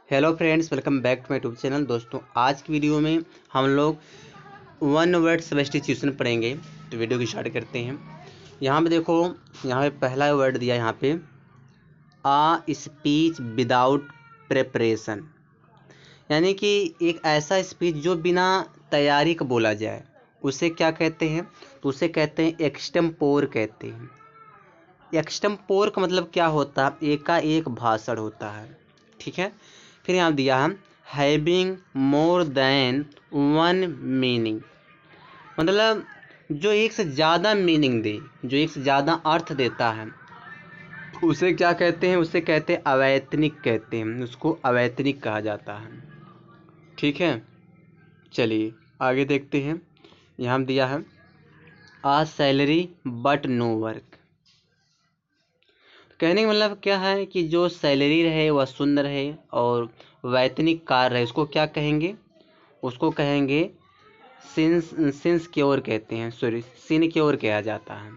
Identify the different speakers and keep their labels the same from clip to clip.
Speaker 1: Hello friends, welcome back to my YouTube channel. दोस्तों, आज की वीडियो में हम लोग वन वर्ड सब्स्टिट्यूशन पढ़ेंगे। तो वीडियो की स्टार्ट करते हैं। यहाँ पे देखो, यहाँ पे पहला वर्ड दिया यहाँ पे आ स्पीच विदाउट प्रिपरेशन, यानी कि एक ऐसा स्पीच जो बिना तैयारी का बोला जाए उसे क्या कहते हैं? तो उसे कहते हैं एक्सटेम्पोर कहते हैं। एक्सटेम्पोर का मतलब क्या होता है? एकाएक भाषण होता है। ठीक है। फिर यहाँ दिया है having more than one meaning, मतलब जो एक से ज़्यादा मीनिंग दे, जो एक से ज़्यादा अर्थ देता है उसे क्या कहते हैं? उसे कहते हैं अवैतनिक कहते हैं। उसको अवैतनिक कहा जाता है। ठीक है, चलिए आगे देखते हैं। यहाँ दिया है आ सैलरी बट नो वर्क। कहने का मतलब क्या है कि जो सैलरी रहे वह शून्य रहे और वैतनिक कार्य रहे, उसको क्या कहेंगे? उसको कहेंगे सिंसिक्योर कहते हैं, सॉरी सिनक्योर कहा जाता है।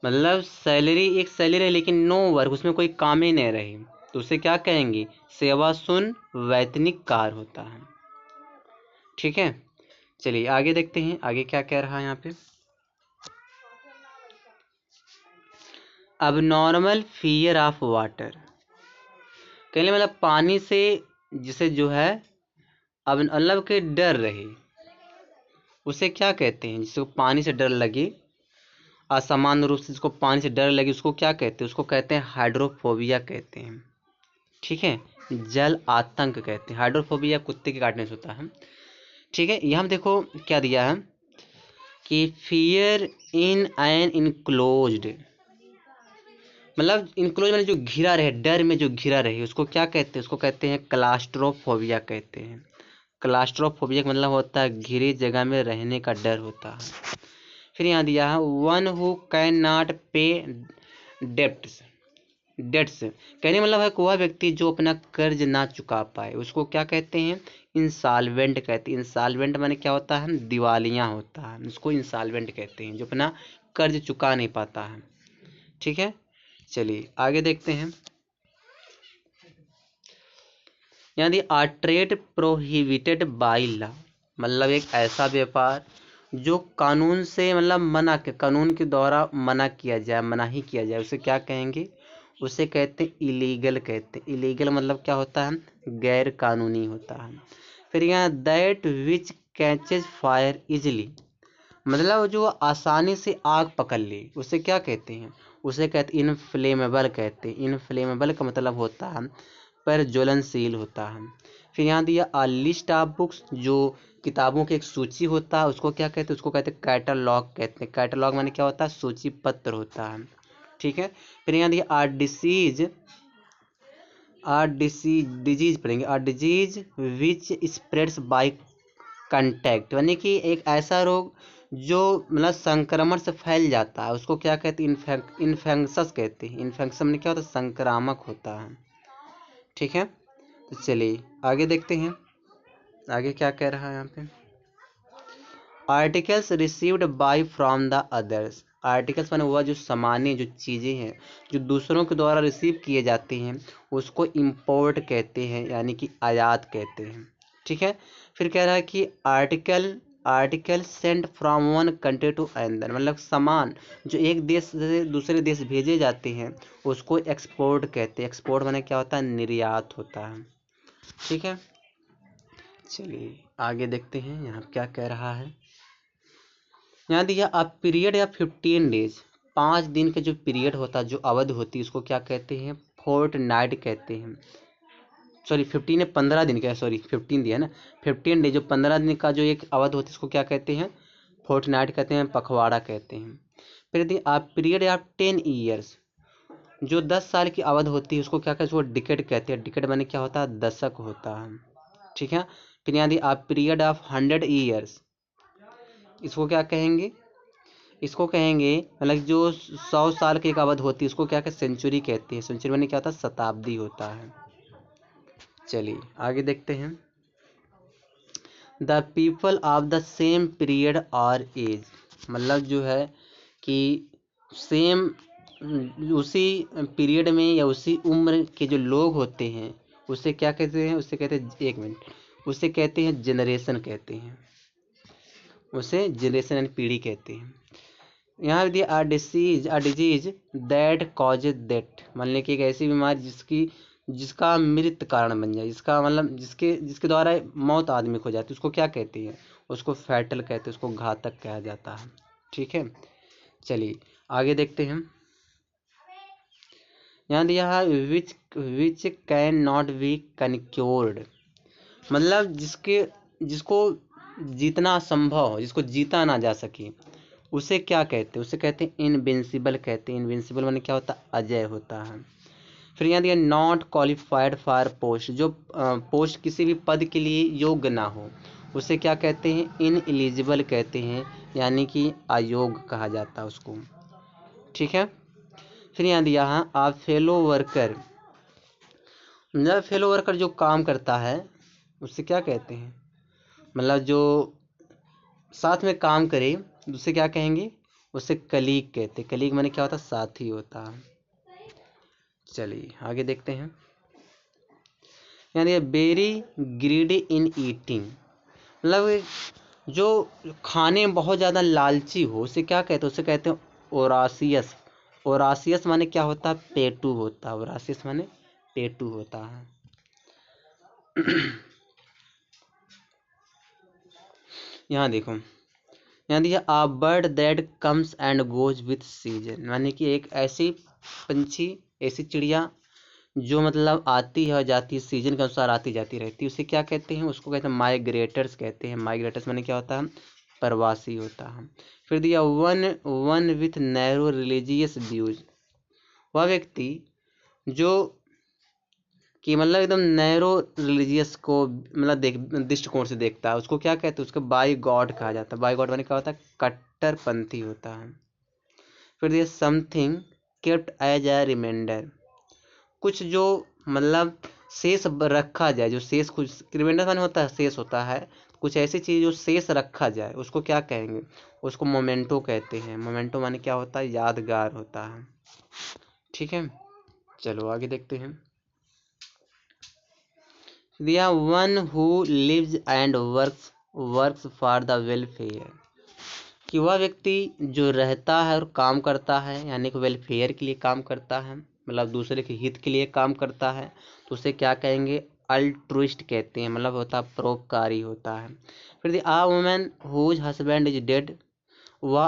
Speaker 1: मतलब सैलरी एक सैलरी है लेकिन नो वर्क, उसमें कोई काम ही नहीं रहे, तो उसे क्या कहेंगे? सेवा शून्य वैतनिक कार्य होता है। ठीक है, चलिए आगे देखते हैं आगे क्या कह रहा है यहाँ पे। अब नॉर्मल फियर ऑफ वाटर, कहने मतलब पानी से जिसे जो है अब मतलब के डर रहे, उसे क्या कहते हैं? जिसको पानी से डर लगे, असामान्य रूप से जिसको पानी से डर लगे, उसको क्या कहते हैं? उसको कहते हैं हाइड्रोफोबिया कहते हैं। ठीक है, जल आतंक कहते हैं। हाइड्रोफोबिया कुत्ते के काटने से होता है। ठीक है, यहाँ देखो क्या दिया है कि फियर इन एन इनक्लोज्ड, मतलब इनक्लोज मतलब जो घिरा रहे, डर में जो घिरा रहे, उसको क्या कहते हैं? उसको कहते हैं क्लास्ट्रोफोबिया कहते हैं। क्लास्ट्रोफोबिया का मतलब होता है घिरी जगह में रहने का डर होता है। फिर यहाँ दिया है वन हु कैन नॉट पे डेप्ट्स। डेट्स कहने मतलब है वह व्यक्ति जो अपना कर्ज ना चुका पाए, उसको क्या कहते हैं? इंसॉल्वेंट कहते हैं। इंसॉल्वेंट माने क्या होता है? दिवालिया होता है, उसको इंसॉल्वेंट कहते हैं, जो अपना कर्ज चुका नहीं पाता है। ठीक है, चलिए आगे देखते हैं। यदि आ ट्रेड प्रोहिबिटेड बाय लॉ, मतलब एक ऐसा व्यापार जो कानून से मतलब कानून के द्वारा मना किया जाए, मना ही किया जाए, उसे क्या कहेंगे? उसे कहते हैं इलीगल कहते हैं। इलीगल मतलब क्या होता है? गैर कानूनी होता है। फिर यहाँ that which catches fire easily, मतलब जो आसानी से आग पकड़ ले, उसे क्या कहते हैं? उसे कहते इनफ्लेमेबल कहते हैं। इनफ्लेमेबल का मतलब होता है पर ज्वलनशील होता है। फिर यहाँ दिया आ लिस्ट ऑफ बुक्स, जो किताबों की एक सूची होता है, उसको क्या कहते हैं? उसको कहते हैं कैटलॉग कहते हैं। कैटलॉग माने क्या होता है? सूची पत्र होता है। ठीक है, फिर यहाँ दिया डिजीज पढ़ेंगे। A disease which spreads by contact, यानी कि एक ऐसा रोग जो मतलब संक्रमण से फैल जाता है, उसको क्या कहते हैं? इन्फेक्शस कहते हैं। इन्फेक्शन में क्या होता है? संक्रामक होता है। ठीक है, तो चलिए आगे देखते हैं आगे क्या कह रहा है यहाँ पे। Articles received by from the others. Articles माने वह जो सामान्य जो चीज़ें हैं जो दूसरों के द्वारा रिसीव किए जाते हैं, उसको इम्पोर्ट कहते हैं, यानी कि आयात कहते हैं। ठीक है, फिर कह रहा है कि article sent from one country to another, मतलब सामान जो एक देश से दूसरे देश भेजे जाते हैं, उसको एक्सपोर्ट कहते हैं। एक्सपोर्ट माने क्या होता है? निर्यात होता है। ठीक है, चलिए आगे देखते हैं यहाँ क्या कह रहा है। यहाँ दिया अब पीरियड या 15 डेज, 5 दिन का जो पीरियड होता है, जो अवधि होती है, उसको क्या कहते हैं? फोर्ट नाइट कहते हैं। सॉरी 15 है, 15 दिन का, सॉरी 15 दिया ना, 15 डे जो 15 दिन का जो एक अवधि होती है, उसको क्या कहते हैं? फोर्ट नाइट कहते हैं, पखवाड़ा कहते हैं। फिर यदि आप पीरियड या 10 ईयर्स, जो 10 साल की अवधि होती है, उसको क्या कहते हैं? उसको डिकेड कहते हैं। डिकेड माने क्या होता है? दशक होता है। ठीक है, फिर यदि आप पीरियड ऑफ 100 ईयर्स, इसको क्या कहेंगे? इसको कहेंगे मतलब जो 100 साल की एक अवधि होती है, उसको क्या कहते हैं? सेंचुरी कहते हैं। सेंचुरी माने क्या होता है? शताब्दी होता है। चलिए आगे देखते हैं। The people of the same period और एज, मतलब जो है कि सेम उसी पीरियड में या उसी उम्र के जो लोग होते हैं, उसे क्या कहते हैं? उसे कहते हैं, एक मिनट, उसे कहते हैं जनरेशन कहते हैं, उसे जनरेशन यानी पीढ़ी कहते हैं। यहाँ दिया a disease that causes death, मान ली कि एक ऐसी बीमारी जिसका मृत कारण बन जाए, जिसका मतलब जिसके जिसके द्वारा मौत आदमी को जाती है, उसको क्या कहती है? उसको फैटल कहते हैं, उसको घातक कहा जाता है। ठीक है, चलिए आगे देखते हैं। यहाँ दिया है विच कैन नॉट बी कनक्योर्ड, मतलब जिसको जीतना असंभव हो, जिसको जीता ना जा सके, उसे क्या कहते हैं? उसे कहते हैं इनविंसिबल कहते हैं। इनविंसिबल माने क्या होता है? अजय होता है। फिर यहाँ दिया नॉट क्वालिफाइड फॉर पोस्ट, जो पोस्ट किसी भी पद के लिए योग्य ना हो, उसे क्या कहते हैं? इनएलिजिबल कहते हैं, यानी कि अयोग्य कहा जाता है उसको। ठीक है, फिर यहाँ दिया है आ फेलो वर्कर, मतलब फेलो वर्कर जो काम करता है उससे क्या कहते हैं? मतलब जो साथ में काम करे उसे क्या कहेंगे? उसे कलीग कहते हैं। कलीग माने क्या होता है? साथी होता है। चलिए आगे देखते हैं। यानी वेरी ग्रीडी इन ईटिंग, मतलब जो खाने में बहुत ज़्यादा लालची हो उसे क्या कहते हैं? उसे कहते हैं ओरासियस। ओरासियस माने क्या होता है? पेटू होता है। ओरासियस माने पेटू होता है। यहाँ देखो, यहाँ दिया a bird that comes and goes with season, यानी कि एक ऐसी पंछी, ऐसी चिड़िया जो मतलब आती है और जाती है, सीजन के अनुसार आती जाती रहती है, उसे क्या कहते हैं? उसको कहते हैं माइग्रेटर्स कहते हैं। माइग्रेटर्स माने क्या होता है? प्रवासी होता है। फिर दिया one with narrow religious views, वह व्यक्ति जो कि मतलब एकदम नैरो रिलीजियस को मतलब दृष्टिकोण से देखता है, उसको क्या कहते हैं? उसको बाई गॉड कहा जाता है। बाई गॉड माने क्या होता है? कट्टरपंथी होता है। फिर दिया something kept as a reminder, कुछ जो मतलब शेष रखा जाए, जो शेष कुछ रिमाइंडर माने होता है शेष होता है, कुछ ऐसी चीज जो शेष रखा जाए उसको क्या कहेंगे? उसको मोमेंटो कहते हैं। मोमेंटो माने क्या होता है? यादगार होता है। ठीक है, चलो आगे देखते हैं। दिया one who lives and works for the welfare, कि वह व्यक्ति जो रहता है और काम करता है, यानी कि वेलफेयर के लिए काम करता है, मतलब दूसरे के हित के लिए काम करता है, तो उसे क्या कहेंगे? अल्ट्रुइस्ट कहते हैं, मतलब होता है परोपकारी होता है। फिर दी a woman whose husband is dead, वह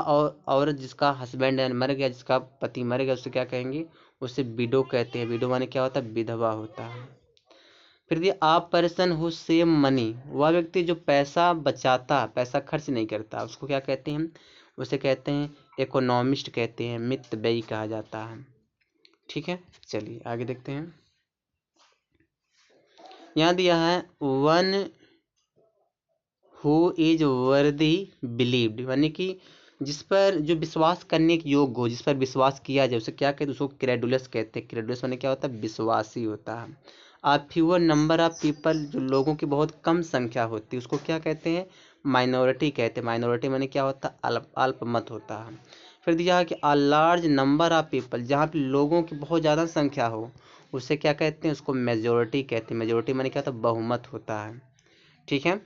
Speaker 1: औरत जिसका हस्बैंड मर गया, जिसका पति मर गया, उसे क्या कहेंगे? उसे विडो कहते हैं। विडो माने क्या होता है? विधवा होता है। फिर दिया आ पर्सन हु सेव मनी, वह व्यक्ति जो पैसा बचाता, पैसा खर्च नहीं करता, उसको क्या कहते हैं? उसे कहते हैं इकोनॉमिस्ट कहते हैं, मितव्ययी कहा जाता है। ठीक है, चलिए आगे देखते हैं। यहाँ दिया है वन हु इज वर्दी बिलीव्ड, यानी कि जिस पर जो विश्वास करने के योग्य हो, जिस पर विश्वास किया जाए, उसे क्या कहते हैं? उसको क्रेडुलस कहते हैं। क्रेडुलस माने क्या होता है? विश्वासी होता है। आ फ्यूअर नंबर ऑफ पीपल, जो लोगों की बहुत कम संख्या होती है, उसको क्या कहते हैं? माइनॉरिटी कहते हैं। माइनॉरिटी माने क्या होता है? अल्पमत होता है। फिर दिया है कि आ लार्ज नंबर ऑफ पीपल, जहाँ पे लोगों की बहुत ज़्यादा संख्या हो, उसे क्या कहते हैं? उसको मेजोरिटी कहते हैं। मेजोरिटी माने क्या होता है? बहुमत होता है। ठीक है,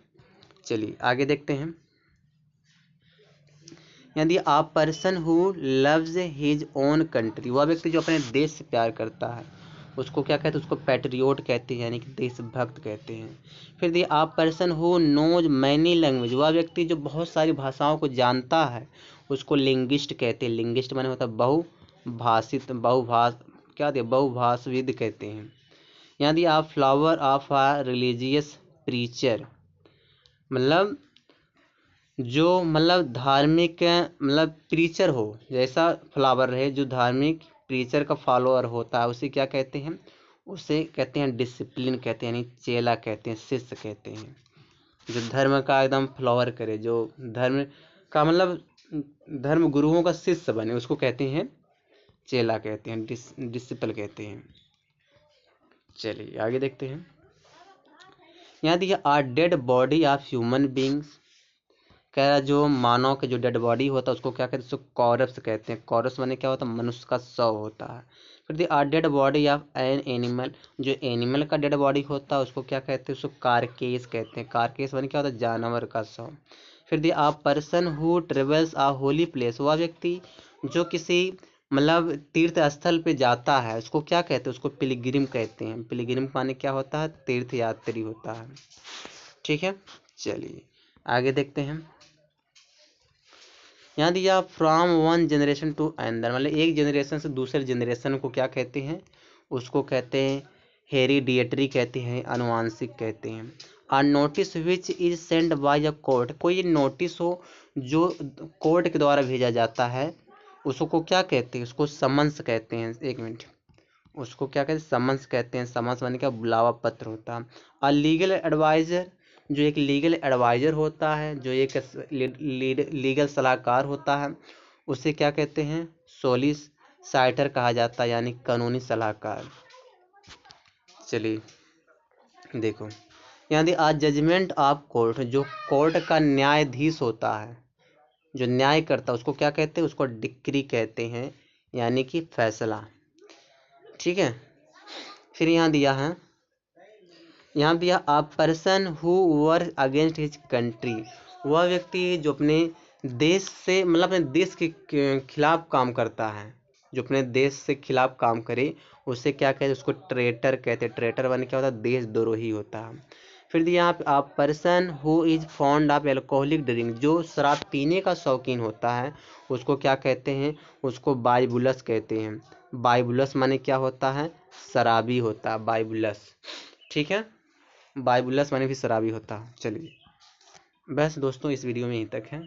Speaker 1: चलिए आगे देखते हैं। यदि आ person who loves his own country, वह व्यक्ति जो अपने देश से प्यार करता है, उसको क्या कहते हैं? उसको पैट्रियोट कहते हैं, यानी कि देशभक्त कहते हैं। फिर दी a person who knows many language, वह व्यक्ति जो बहुत सारी भाषाओं को जानता है, उसको लिंग्विस्ट कहते हैं। लिंग्विस्ट माने होता है बहुभाषित, बहुभाषविद कहते हैं। यदि आप follower of a religious preacher, मतलब जो मतलब धार्मिक मतलब प्रीचर हो, जैसा फ्लावर रहे, जो धार्मिक प्रीचर का फॉलोअर होता है, उसे क्या कहते हैं? उसे कहते हैं डिसिप्लिन कहते हैं, यानी चेला कहते हैं, शिष्य कहते हैं। जो धर्म का एकदम फ्लावर करे, जो धर्म का मतलब धर्म गुरुओं का शिष्य बने, उसको कहते हैं चेला कहते हैं, डिसिपल कहते हैं। चलिए आगे देखते हैं। यहाँ देखिए a dead body of human beings कह रहा जो मानव के जो डेड बॉडी होता है उसको क्या कहते हैं, उसको कॉरप्स कहते हैं। कॉरप्स माने क्या होता है, मनुष्य का शव होता है। फिर दी dead body of an animal, जो एनिमल का डेड बॉडी होता है उसको क्या कहते हैं, उसको कारकेस कहते हैं। कारकेस माने क्या होता है, जानवर का शव। फिर the person who travels a holy place, वह व्यक्ति जो किसी मतलब तीर्थ स्थल पे जाता है उसको क्या कहते हैं, उसको पिलग्रिम कहते हैं। पिलग्रिम माने क्या होता है, तीर्थ यात्री होता है। ठीक है, चलिए आगे देखते हैं। यहाँ दिया from one generation to another, मतलब एक जनरेशन से दूसरे जनरेशन को क्या कहते हैं, उसको कहते हैं हेरिडिएटरी कहते हैं, आनुवांशिक कहते हैं। A notice which is sent by a court, कोई नोटिस हो जो कोर्ट के द्वारा भेजा जाता है उसको क्या कहते हैं, उसको समन्स कहते हैं। एक मिनट, उसको क्या कहते हैं, समन्स कहते हैं। समन्स माने क्या, बुलावा पत्र होता है। और लीगल एडवाइजर, जो एक लीगल एडवाइजर होता है, जो एक लीगल सलाहकार होता है, उसे क्या कहते हैं, सोलिसिटर कहा जाता है, यानी कानूनी सलाहकार। चलिए देखो, यानी आज जजमेंट ऑफ कोर्ट, जो कोर्ट का न्यायाधीश होता है, जो न्याय करता है उसको क्या कहते हैं, उसको डिक्री कहते हैं, यानी कि फैसला। ठीक है, फिर यहाँ दिया है, यहाँ दिया आ person who work against his country, वह व्यक्ति जो अपने देश से मतलब अपने देश के खिलाफ काम करता है, जो अपने देश से खिलाफ काम करे उसे क्या कहते हैं, उसको ट्रेटर कहते हैं। ट्रेटर बने क्या होता है, देशद्रोही होता है। फिर दिया यहाँ पे आ person who is fond of alcoholic drink, जो शराब पीने का शौकीन होता है उसको क्या कहते हैं, उसको बाइबुलस कहते हैं। बाइबुलस माने क्या होता है, शराबी होता है बाइबुलस। ठीक है, बाइबुलस माने भी शराबी होता है। चलिए बस दोस्तों इस वीडियो में यहीं तक है।